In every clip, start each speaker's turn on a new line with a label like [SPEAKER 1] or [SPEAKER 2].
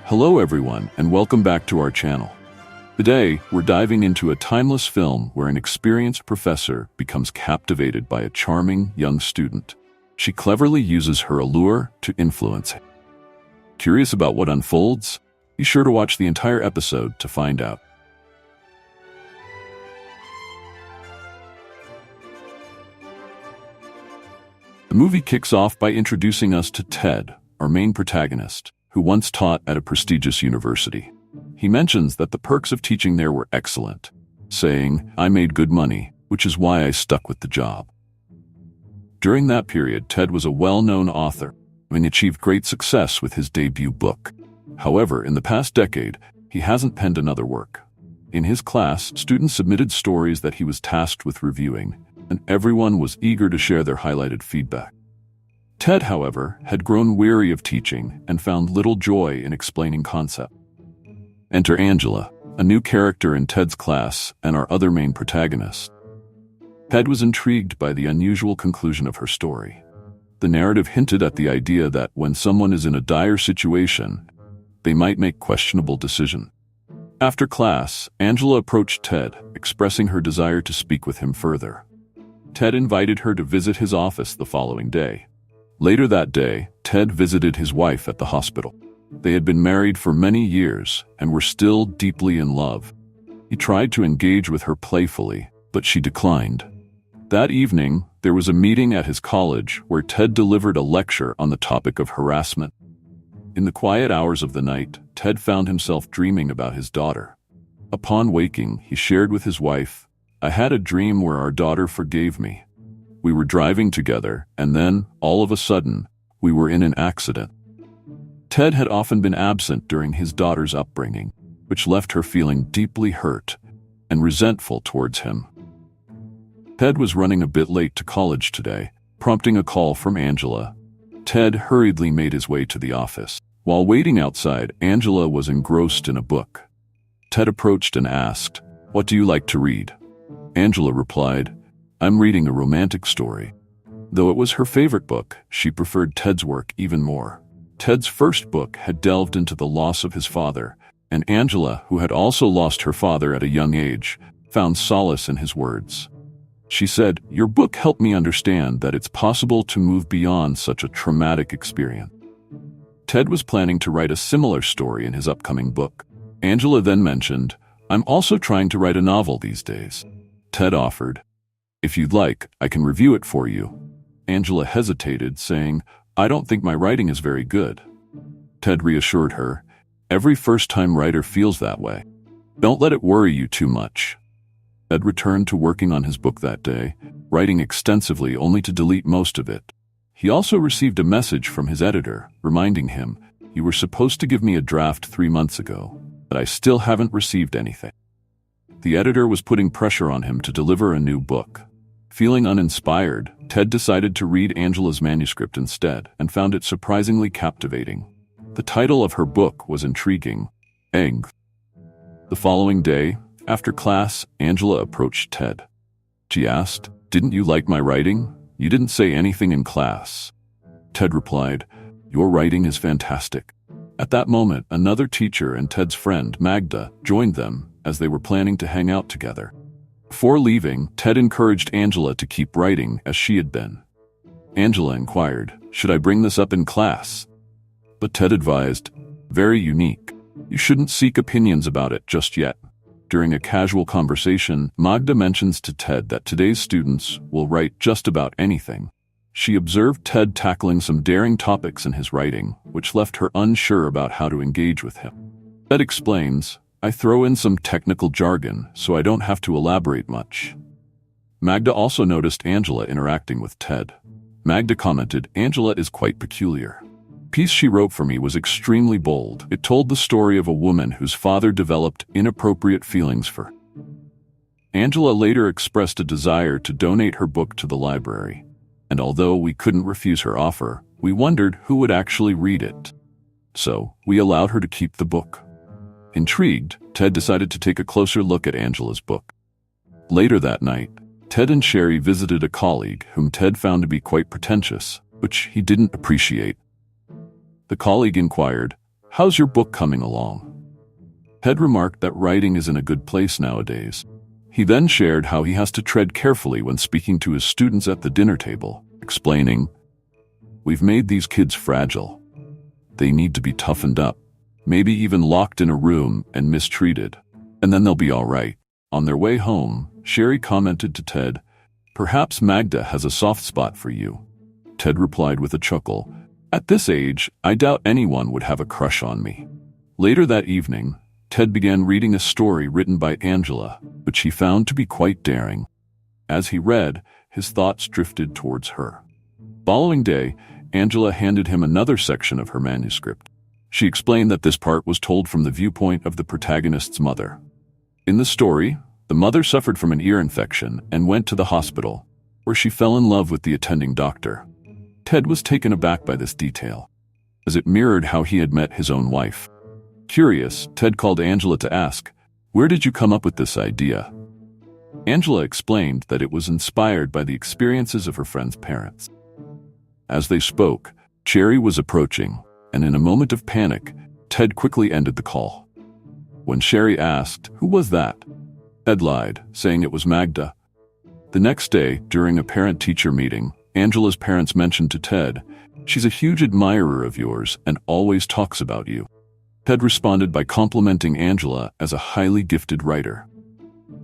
[SPEAKER 1] Hello everyone, and welcome back to our channel. Today, we're diving into a timeless film where an experienced professor becomes captivated by a charming young student. She cleverly uses her allure to influence him. Curious about what unfolds? Be sure to watch the entire episode to find out. The movie kicks off by introducing us to Ted, our main protagonist, who once taught at a prestigious university. He mentions that the perks of teaching there were excellent, saying, "I made good money, which is why I stuck with the job." During that period, Ted was a well-known author and achieved great success with his debut book. However, in the past decade, he hasn't penned another work. In his class, students submitted stories that he was tasked with reviewing, and everyone was eager to share their highlighted feedback. Ted, however, had grown weary of teaching and found little joy in explaining concepts. Enter Angela, a new character in Ted's class and our other main protagonist. Ted was intrigued by the unusual conclusion of her story. The narrative hinted at the idea that when someone is in a dire situation, they might make questionable decisions. After class, Angela approached Ted, expressing her desire to speak with him further. Ted invited her to visit his office the following day. Later that day, Ted visited his wife at the hospital. They had been married for many years and were still deeply in love. He tried to engage with her playfully, but she declined. That evening, there was a meeting at his college where Ted delivered a lecture on the topic of harassment. In the quiet hours of the night, Ted found himself dreaming about his daughter. Upon waking, he shared with his wife, "I had a dream where our daughter forgave me. We were driving together, and then, all of a sudden, we were in an accident." Ted had often been absent during his daughter's upbringing, which left her feeling deeply hurt and resentful towards him. Ted was running a bit late to college today, prompting a call from Angela. Ted hurriedly made his way to the office. While waiting outside, Angela was engrossed in a book. Ted approached and asked, "What do you like to read?" Angela replied, "I'm reading a romantic story." Though it was her favorite book, she preferred Ted's work even more. Ted's first book had delved into the loss of his father, and Angela, who had also lost her father at a young age, found solace in his words. She said, "Your book helped me understand that it's possible to move beyond such a traumatic experience." Ted was planning to write a similar story in his upcoming book. Angela then mentioned, "I'm also trying to write a novel these days." Ted offered, "If you'd like, I can review it for you." Angela hesitated, saying, "I don't think my writing is very good." Ted reassured her, "Every first-time writer feels that way. Don't let it worry you too much." Ted returned to working on his book that day, writing extensively only to delete most of it. He also received a message from his editor, reminding him, "You were supposed to give me a draft 3 months ago, but I still haven't received anything." The editor was putting pressure on him to deliver a new book. Feeling uninspired, Ted decided to read Angela's manuscript instead and found it surprisingly captivating. The title of her book was intriguing, Egg. The following day, after class, Angela approached Ted. She asked, "Didn't you like my writing? You didn't say anything in class." Ted replied, "Your writing is fantastic." At that moment, another teacher and Ted's friend, Magda, joined them as they were planning to hang out together. Before leaving, Ted encouraged Angela to keep writing as she had been. Angela inquired, "Should I bring this up in class?" But Ted advised, "Very unique. You shouldn't seek opinions about it just yet." During a casual conversation, Magda mentions to Ted that today's students will write just about anything. She observed Ted tackling some daring topics in his writing, which left her unsure about how to engage with him. Ted explains, "I throw in some technical jargon, so I don't have to elaborate much." Magda also noticed Angela interacting with Ted. Magda commented, "Angela is quite peculiar. The piece she wrote for me was extremely bold. It told the story of a woman whose father developed inappropriate feelings for her." Angela later expressed a desire to donate her book to the library, and although we couldn't refuse her offer, we wondered who would actually read it. So, we allowed her to keep the book. Intrigued, Ted decided to take a closer look at Angela's book. Later that night, Ted and Sherry visited a colleague whom Ted found to be quite pretentious, which he didn't appreciate. The colleague inquired, "How's your book coming along?" Ted remarked that writing is in a good place nowadays. He then shared how he has to tread carefully when speaking to his students at the dinner table, explaining, "We've made these kids fragile. They need to be toughened up, maybe even locked in a room and mistreated, and then they'll be all right." On their way home, Sherry commented to Ted, "Perhaps Magda has a soft spot for you." Ted replied with a chuckle, "At this age, I doubt anyone would have a crush on me." Later that evening, Ted began reading a story written by Angela, which he found to be quite daring. As he read, his thoughts drifted towards her. Following day, Angela handed him another section of her manuscript. She explained that this part was told from the viewpoint of the protagonist's mother. In the story, the mother suffered from an ear infection and went to the hospital, where she fell in love with the attending doctor. Ted was taken aback by this detail, as it mirrored how he had met his own wife. Curious, Ted called Angela to ask, "Where did you come up with this idea?" Angela explained that it was inspired by the experiences of her friend's parents. As they spoke, Cherry was approaching, and in a moment of panic, Ted quickly ended the call. When Sherry asked, "Who was that?" Ted lied, saying it was Magda. The next day, during a parent-teacher meeting, Angela's parents mentioned to Ted, "She's a huge admirer of yours and always talks about you." Ted responded by complimenting Angela as a highly gifted writer.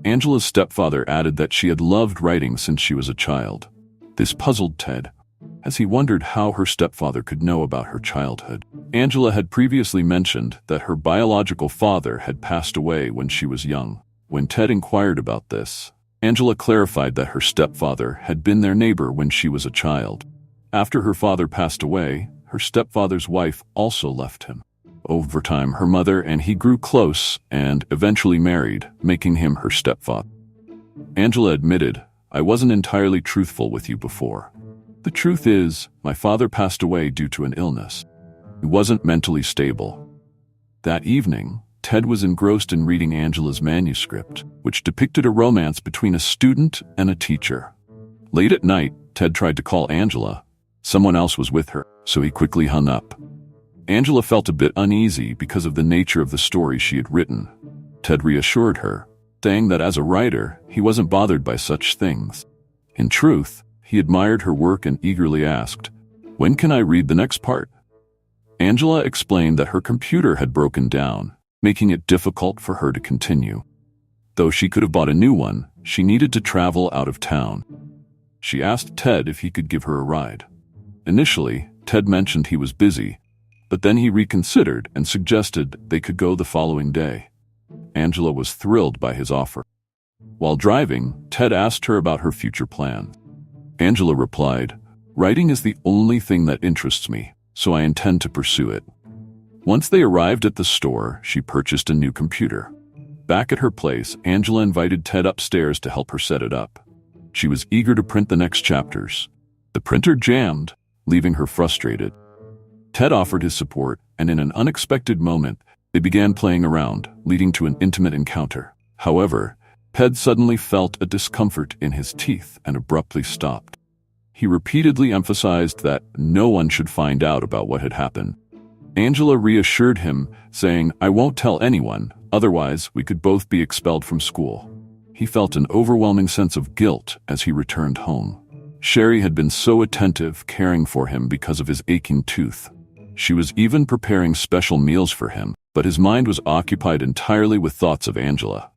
[SPEAKER 1] Angela's stepfather added that she had loved writing since she was a child. This puzzled Ted, as he wondered how her stepfather could know about her childhood. Angela had previously mentioned that her biological father had passed away when she was young. When Ted inquired about this, Angela clarified that her stepfather had been their neighbor when she was a child. After her father passed away, her stepfather's wife also left him. Over time, her mother and he grew close and eventually married, making him her stepfather. Angela admitted, "I wasn't entirely truthful with you before. The truth is, my father passed away due to an illness. He wasn't mentally stable." That evening, Ted was engrossed in reading Angela's manuscript, which depicted a romance between a student and a teacher. Late at night, Ted tried to call Angela. Someone else was with her, so he quickly hung up. Angela felt a bit uneasy because of the nature of the story she had written. Ted reassured her, saying that as a writer, he wasn't bothered by such things. In truth, he admired her work and eagerly asked, "When can I read the next part?" Angela explained that her computer had broken down, making it difficult for her to continue. Though she could have bought a new one, she needed to travel out of town. She asked Ted if he could give her a ride. Initially, Ted mentioned he was busy, but then he reconsidered and suggested they could go the following day. Angela was thrilled by his offer. While driving, Ted asked her about her future plans. Angela replied, "Writing is the only thing that interests me, so I intend to pursue it." Once they arrived at the store, she purchased a new computer. Back at her place, Angela invited Ted upstairs to help her set it up. She was eager to print the next chapters. The printer jammed, leaving her frustrated. Ted offered his support, and in an unexpected moment, they began playing around, leading to an intimate encounter. However, Ted suddenly felt a discomfort in his teeth and abruptly stopped. He repeatedly emphasized that no one should find out about what had happened. Angela reassured him, saying, "I won't tell anyone, otherwise we could both be expelled from school." He felt an overwhelming sense of guilt as he returned home. Sherry had been so attentive, caring for him because of his aching tooth. She was even preparing special meals for him, but his mind was occupied entirely with thoughts of Angela.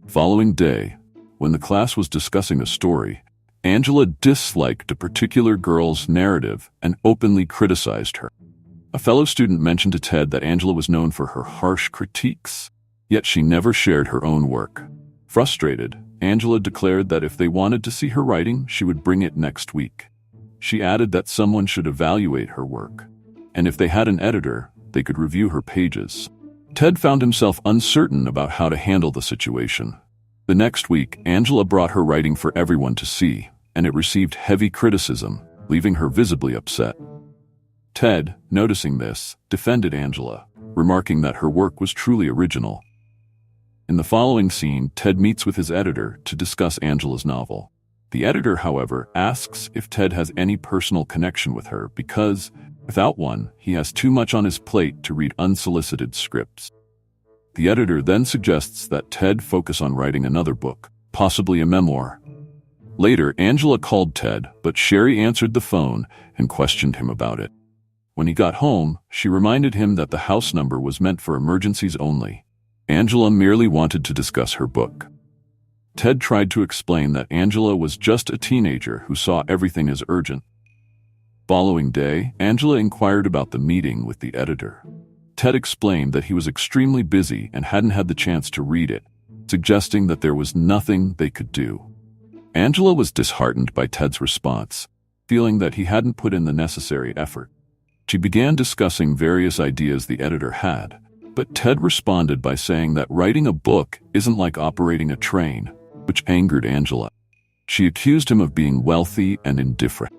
[SPEAKER 1] Following day, when the class was discussing a story, Angela disliked a particular girl's narrative and openly criticized her. A fellow student mentioned to Ted that Angela was known for her harsh critiques, yet she never shared her own work. Frustrated, Angela declared that if they wanted to see her writing, she would bring it next week. She added that someone should evaluate her work, and if they had an editor, they could review her pages. Ted found himself uncertain about how to handle the situation. The next week, Angela brought her writing for everyone to see, and it received heavy criticism, leaving her visibly upset. Ted, noticing this, defended Angela, remarking that her work was truly original. In the following scene, Ted meets with his editor to discuss Angela's novel. The editor, however, asks if Ted has any personal connection with her because Without one, he has too much on his plate to read unsolicited scripts. The editor then suggests that Ted focus on writing another book, possibly a memoir. Later, Angela called Ted, but Sherry answered the phone and questioned him about it. When he got home, she reminded him that the house number was meant for emergencies only. Angela merely wanted to discuss her book. Ted tried to explain that Angela was just a teenager who saw everything as urgent. Following day, Angela inquired about the meeting with the editor. Ted explained that he was extremely busy and hadn't had the chance to read it, suggesting that there was nothing they could do. Angela was disheartened by Ted's response, feeling that he hadn't put in the necessary effort. She began discussing various ideas the editor had, but Ted responded by saying that writing a book isn't like operating a train, which angered Angela. She accused him of being wealthy and indifferent,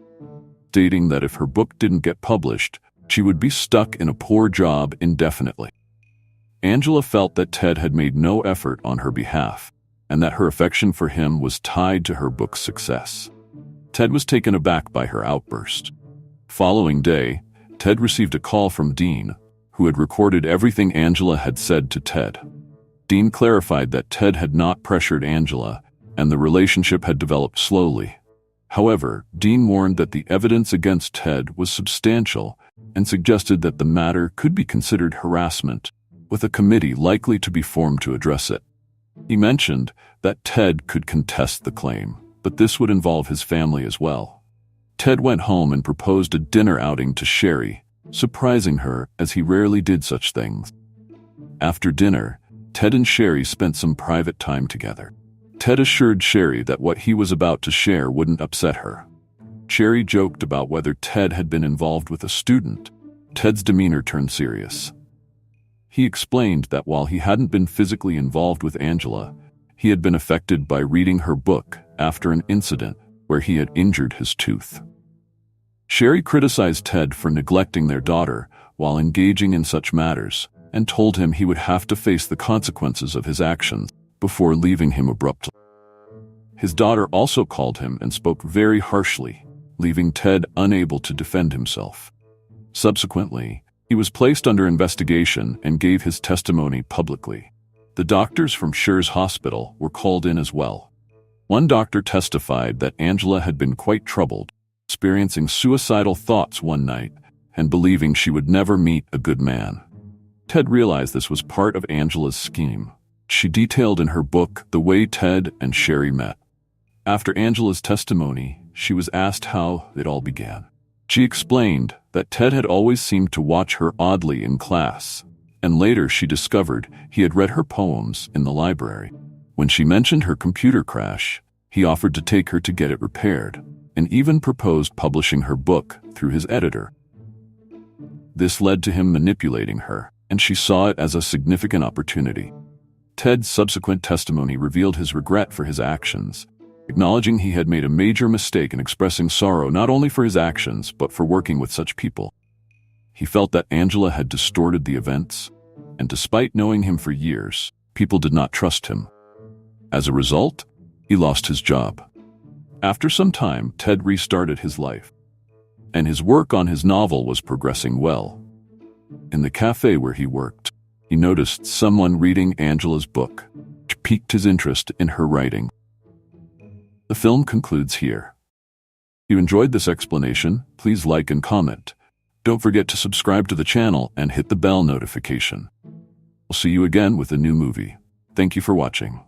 [SPEAKER 1] stating that if her book didn't get published, she would be stuck in a poor job indefinitely. Angela felt that Ted had made no effort on her behalf, and that her affection for him was tied to her book's success. Ted was taken aback by her outburst. Following day, Ted received a call from Dean, who had recorded everything Angela had said to Ted. Dean clarified that Ted had not pressured Angela, and the relationship had developed slowly. However, Dean warned that the evidence against Ted was substantial and suggested that the matter could be considered harassment, with a committee likely to be formed to address it. He mentioned that Ted could contest the claim, but this would involve his family as well. Ted went home and proposed a dinner outing to Sherry, surprising her as he rarely did such things. After dinner, Ted and Sherry spent some private time together. Ted assured Sherry that what he was about to share wouldn't upset her. Sherry joked about whether Ted had been involved with a student. Ted's demeanor turned serious. He explained that while he hadn't been physically involved with Angela, he had been affected by reading her book after an incident where he had injured his tooth. Sherry criticized Ted for neglecting their daughter while engaging in such matters, and told him he would have to face the consequences of his actions before leaving him abruptly. His daughter also called him and spoke very harshly, leaving Ted unable to defend himself. Subsequently, he was placed under investigation and gave his testimony publicly. The doctors from Schurz Hospital were called in as well. One doctor testified that Angela had been quite troubled, experiencing suicidal thoughts one night and believing she would never meet a good man. Ted realized this was part of Angela's scheme. She detailed in her book the way Ted and Sherry met. After Angela's testimony, she was asked how it all began. She explained that Ted had always seemed to watch her oddly in class, and later she discovered he had read her poems in the library. When she mentioned her computer crash, he offered to take her to get it repaired, and even proposed publishing her book through his editor. This led to him manipulating her, and she saw it as a significant opportunity. Ted's subsequent testimony revealed his regret for his actions, acknowledging he had made a major mistake in expressing sorrow not only for his actions but for working with such people. He felt that Angela had distorted the events, and despite knowing him for years, people did not trust him. As a result, he lost his job. After some time, Ted restarted his life, and his work on his novel was progressing well. In the cafe where he worked, he noticed someone reading Angela's book, which piqued his interest in her writing. The film concludes here. If you enjoyed this explanation, please like and comment. Don't forget to subscribe to the channel and hit the bell notification. We'll see you again with a new movie. Thank you for watching.